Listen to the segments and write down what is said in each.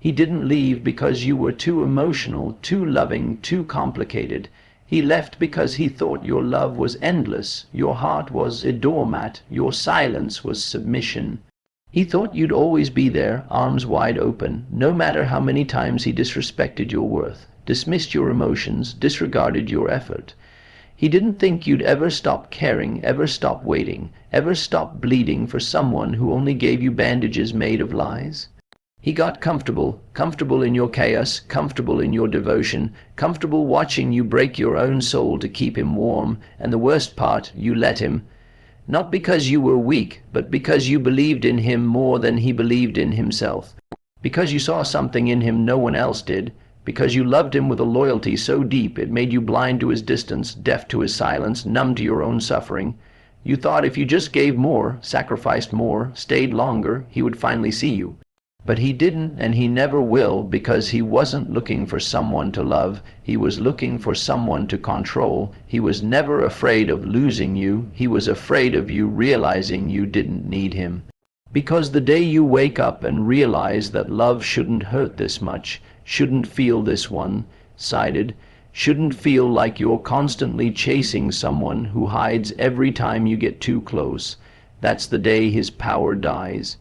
He didn't leave because you were too emotional, too loving, too complicated. He left because he thought your love was endless, your heart was a doormat, your silence was submission. He thought you'd always be there, arms wide open, no matter how many times he disrespected your worth, dismissed your emotions, disregarded your effort. He didn't think you'd ever stop caring, ever stop waiting, ever stop bleeding for someone who only gave you bandages made of lies. He got comfortable, comfortable in your chaos, comfortable in your devotion, comfortable watching you break your own soul to keep him warm, and the worst part, you let him. Not because you were weak, but because you believed in him more than he believed in himself. Because you saw something in him no one else did. Because you loved him with a loyalty so deep it made you blind to his distance, deaf to his silence, numb to your own suffering. You thought if you just gave more, sacrificed more, stayed longer, he would finally see you. But he didn't, and he never will, because he wasn't looking for someone to love. He was looking for someone to control. He was never afraid of losing you. He was afraid of you realizing you didn't need him. Because the day you wake up and realize that love shouldn't hurt this much, shouldn't feel this one-sided, shouldn't feel like you're constantly chasing someone who hides every time you get too close, that's the day his power dies.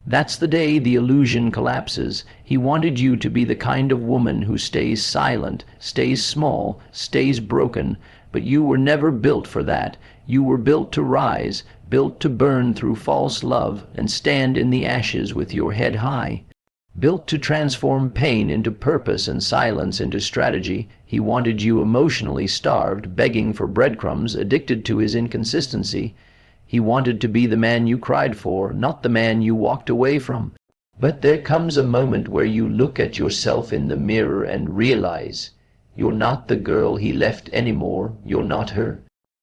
That's the day the illusion collapses. He wanted you to be the kind of woman who stays silent, stays small, stays broken, but you were never built for that. You were built to rise, built to burn through false love and stand in the ashes with your head high. Built to transform pain into purpose and silence into strategy. He wanted you emotionally starved, begging for breadcrumbs, addicted to his inconsistency. He wanted to be the man you cried for, not the man you walked away from. But there comes a moment where you look at yourself in the mirror and realize you're not the girl he left anymore, you're not her.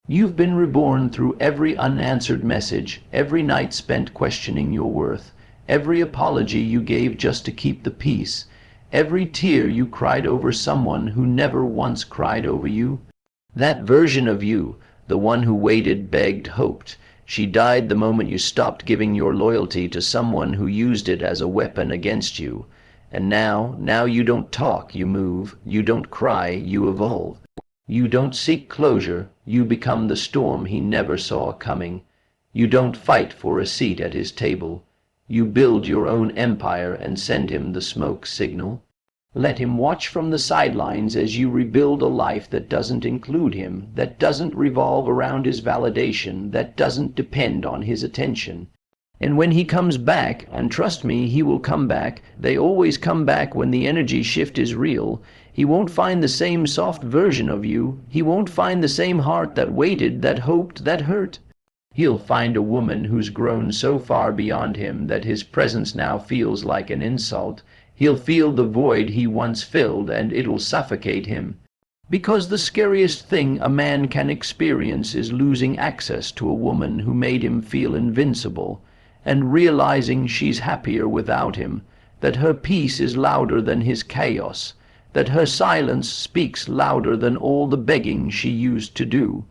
You've been reborn through every unanswered message, every night spent questioning your worth, every apology you gave just to keep the peace, every tear you cried over someone who never once cried over you. That version of you, the one who waited, begged, hoped, she died the moment you stopped giving your loyalty to someone who used it as a weapon against you. And now you don't talk, you move. You don't cry, you evolve. You don't seek closure, you become the storm he never saw coming. You don't fight for a seat at his table. You build your own empire and send him the smoke signal. Let him watch from the sidelines as you rebuild a life that doesn't include him, that doesn't revolve around his validation, that doesn't depend on his attention. And when he comes back, and trust me, he will come back, they always come back when the energy shift is real, he won't find the same soft version of you, he won't find the same heart that waited, that hoped, that hurt. He'll find a woman who's grown so far beyond him that his presence now feels like an insult. He'll feel the void he once filled, and it'll suffocate him. Because the scariest thing a man can experience is losing access to a woman who made him feel invincible, and realizing she's happier without him, that her peace is louder than his chaos, that her silence speaks louder than all the begging she used to do.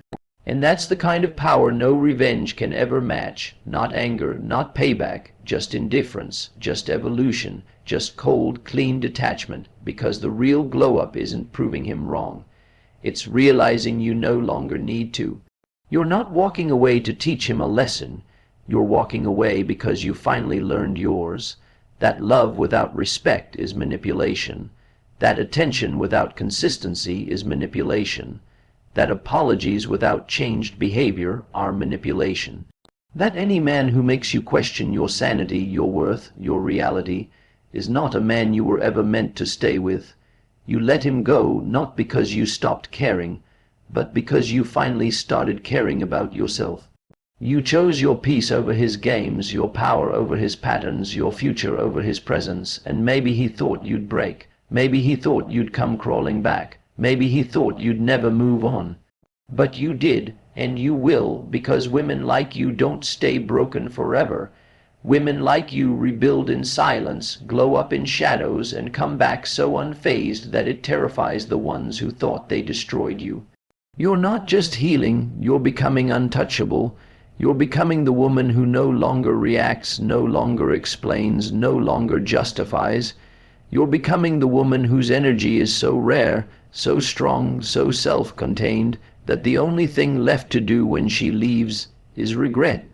And that's the kind of power no revenge can ever match. Not anger, not payback, just indifference, just evolution, just cold, clean detachment, because the real glow-up isn't proving him wrong. It's realizing you no longer need to. You're not walking away to teach him a lesson. You're walking away because you finally learned yours. That love without respect is manipulation. That attention without consistency is manipulation. That apologies without changed behavior are manipulation. That any man who makes you question your sanity, your worth, your reality, is not a man you were ever meant to stay with. You let him go not because you stopped caring, but because you finally started caring about yourself. You chose your peace over his games, your power over his patterns, your future over his presence, and maybe he thought you'd break. Maybe he thought you'd come crawling back. Maybe he thought you'd never move on. But you did, and you will, because women like you don't stay broken forever. Women like you rebuild in silence, glow up in shadows, and come back so unfazed that it terrifies the ones who thought they destroyed you. You're not just healing, you're becoming untouchable. You're becoming the woman who no longer reacts, no longer explains, no longer justifies. You're becoming the woman whose energy is so rare, so strong, so self-contained, that the only thing left to do when she leaves is regret